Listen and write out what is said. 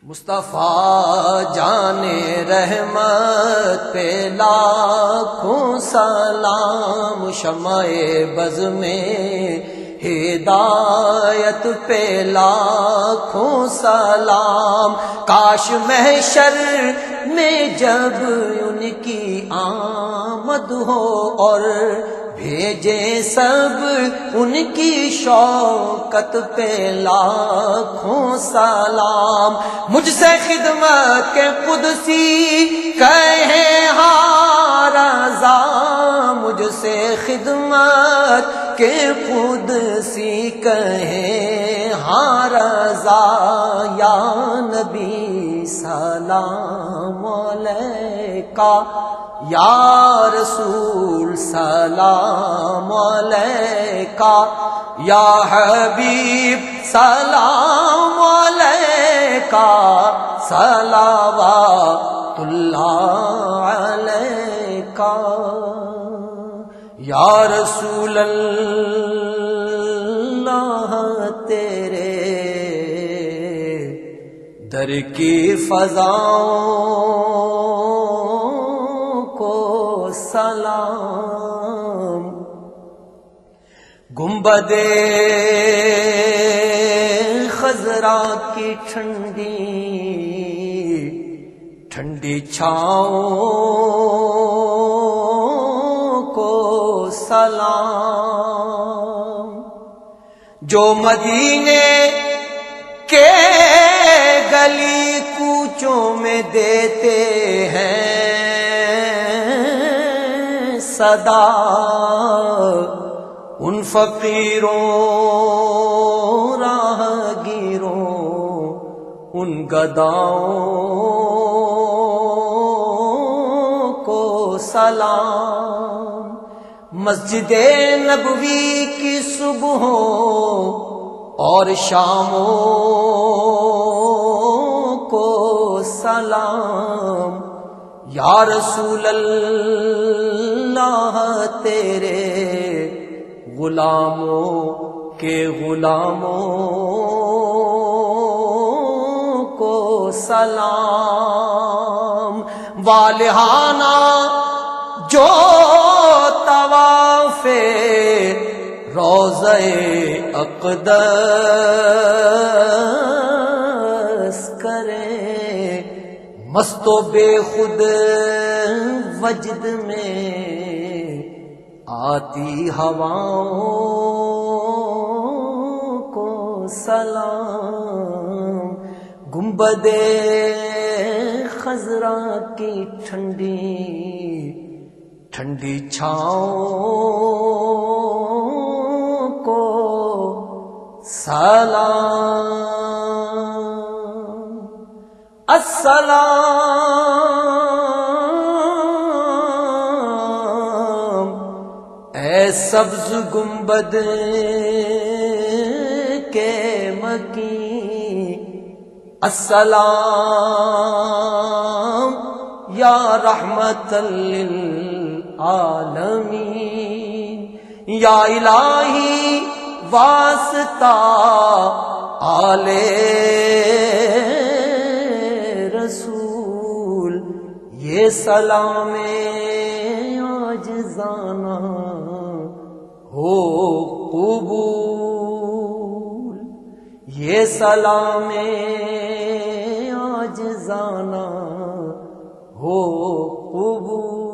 مصطفیٰ جان رحمت پہ لاکھوں سلام، شمع بز میں ہدایت پہ لاکھوں سلام، کاش محشر میں جب ان کی آمد ہو اور بھیجے سب ان کی شوکت پہ لاکھوں سلام، مجھ سے خدمت کے قدسی کہیں ہاں رضا، مجھ سے خدمت کے قدسی کہیں ہاں رضا، یا نبی سلام علیکہ، یا رسول سلام علیکہ، یا حبیب سلام علیکہ، صلوات اللہ علیکہ، یا رسول اللہ تیرے در کی فضاؤں کو سلام، گنبد خضرا کی ٹھنڈی ٹھنڈی چھاؤں کو سلام، جو مدینے کے گلی کوچوں میں دیتے ہیں صدا، ان فقیروں راہ گیروں ان گداؤں کو سلام، مسجد نبوی کی صبحوں اور شاموں کو سلام، یا رسول اللہ تیرے غلاموں کے غلاموں کو سلام، والہانہ جو طواف روضہ اقدس کرے، مست و بے خود وجد میں آتی ہواؤں کو سلام، گنبد خضرا کی ٹھنڈی ٹھنڈی چھاؤں کو سلام، السلام، اے سبز گنبد کے مکی، السلام یا رحمت للعالمین، یا الہی واسطہ آل رسول، یہ سلام عاجزانہ ہو قبول، یہ سلام عاجزانہ ہو قبول۔